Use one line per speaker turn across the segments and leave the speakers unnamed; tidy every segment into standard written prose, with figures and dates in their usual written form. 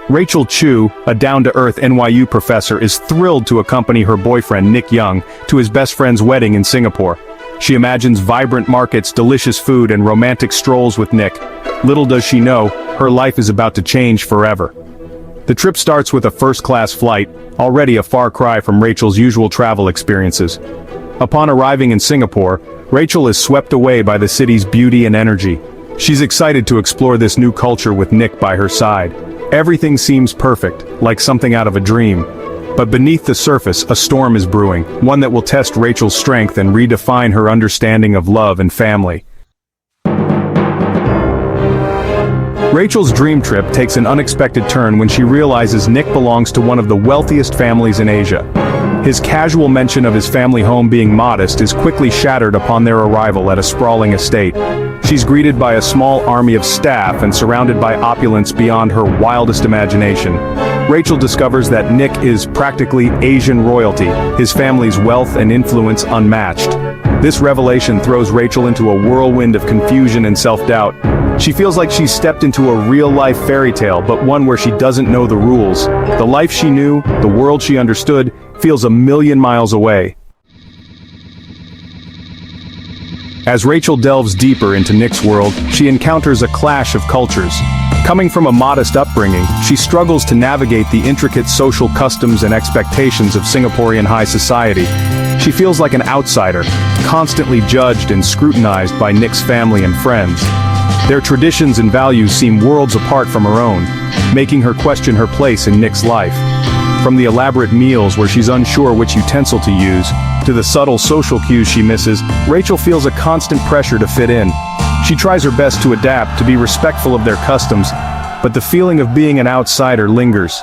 Rachel Chu, a down-to-earth NYU professor, is thrilled to accompany her boyfriend Nick Young to his best friend's wedding in Singapore. She imagines vibrant markets, delicious food, and romantic strolls with Nick. Little does she know, her life is about to change forever. The trip starts with a first-class flight, already a far cry from Rachel's usual travel experiences. Upon arriving in Singapore, Rachel is swept away by the city's beauty and energy. She's excited to explore this new culture with Nick by her side. Everything seems perfect, like something out of a dream. But beneath the surface, a storm is brewing, one that will test Rachel's strength and redefine her understanding of love and family. Rachel's dream trip takes an unexpected turn when she realizes Nick belongs to one of the wealthiest families in Asia. His casual mention of his family home being modest is quickly shattered upon their arrival at a sprawling estate. She's greeted by a small army of staff and surrounded by opulence beyond her wildest imagination. Rachel discovers that Nick is practically Asian royalty, his family's wealth and influence unmatched. This revelation throws Rachel into a whirlwind of confusion and self-doubt. She feels like she's stepped into a real-life fairy tale, but one where she doesn't know the rules. The life she knew, the world she understood, feels a million miles away. As Rachel delves deeper into Nick's world, she encounters a clash of cultures. Coming from a modest upbringing, she struggles to navigate the intricate social customs and expectations of Singaporean high society. She feels like an outsider, constantly judged and scrutinized by Nick's family and friends. Their traditions and values seem worlds apart from her own, making her question her place in Nick's life. From the elaborate meals where she's unsure which utensil to use, to the subtle social cues she misses, Rachel feels a constant pressure to fit in. She tries her best to adapt, to be respectful of their customs, but the feeling of being an outsider lingers.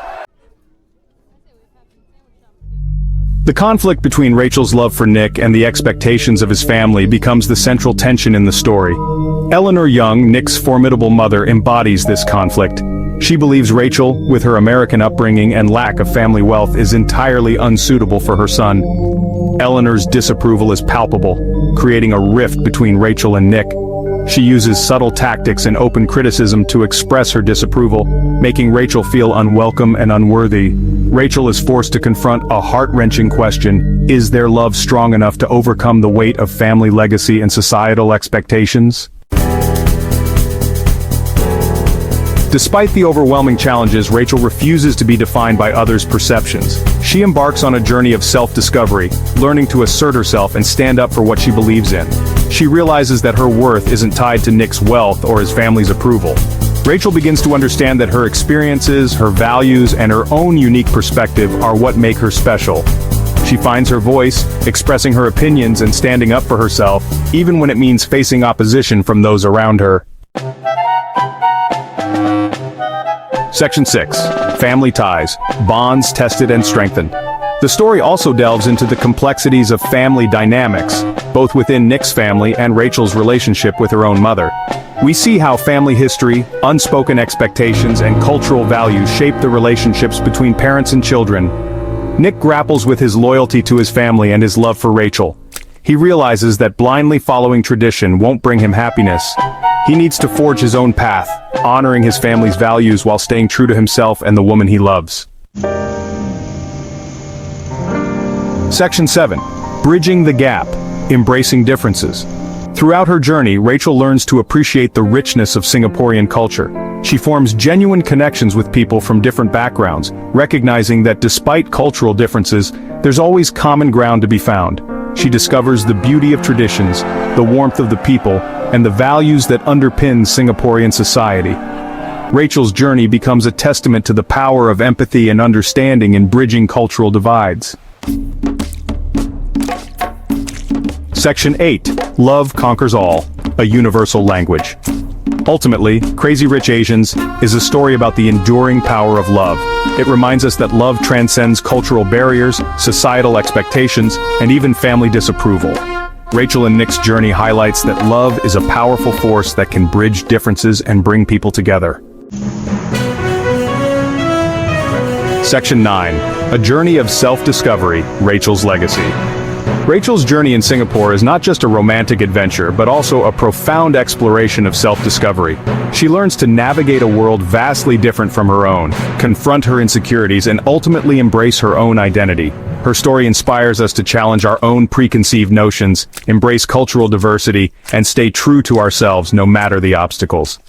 The conflict between Rachel's love for Nick and the expectations of his family becomes the central tension in the story. Eleanor Young, Nick's formidable mother, embodies this conflict. She believes Rachel, with her American upbringing and lack of family wealth, is entirely unsuitable for her son. Eleanor's disapproval is palpable, creating a rift between Rachel and Nick. She uses subtle tactics and open criticism to express her disapproval, making Rachel feel unwelcome and unworthy. Rachel is forced to confront a heart-wrenching question: is their love strong enough to overcome the weight of family legacy and societal expectations? Despite the overwhelming challenges, Rachel refuses to be defined by others' perceptions. She embarks on a journey of self-discovery, learning to assert herself and stand up for what she believes in. She realizes that her worth isn't tied to Nick's wealth or his family's approval. Rachel begins to understand that her experiences, her values, and her own unique perspective are what make her special. She finds her voice, expressing her opinions and standing up for herself, even when it means facing opposition from those around her. Section 6. Family ties. Bonds tested and strengthened. The story also delves into the complexities of family dynamics, both within Nick's family and Rachel's relationship with her own mother. We see how family history, unspoken expectations, and cultural values shape the relationships between parents and children. Nick grapples with his loyalty to his family and his love for Rachel. He realizes that blindly following tradition won't bring him happiness. He needs to forge his own path, honoring his family's values while staying true to himself and the woman he loves. Section 7. Bridging the gap. Embracing differences. Throughout her journey, Rachel learns to appreciate the richness of Singaporean culture. She forms genuine connections with people from different backgrounds, recognizing that despite cultural differences, there's always common ground to be found. She discovers the beauty of traditions, the warmth of the people, and the values that underpin Singaporean society. Rachel's journey becomes a testament to the power of empathy and understanding in bridging cultural divides. Section 8. Love Conquers All, a Universal Language. Ultimately, Crazy Rich Asians is a story about the enduring power of love. It reminds us that love transcends cultural barriers, societal expectations, and even family disapproval. Rachel and Nick's journey highlights that love is a powerful force that can bridge differences and bring people together. Section 9. A Journey of Self-Discovery, Rachel's Legacy. Rachel's journey in Singapore is not just a romantic adventure, but also a profound exploration of self-discovery. She learns to navigate a world vastly different from her own, confront her insecurities, and ultimately embrace her own identity. Her story inspires us to challenge our own preconceived notions, embrace cultural diversity, and stay true to ourselves no matter the obstacles.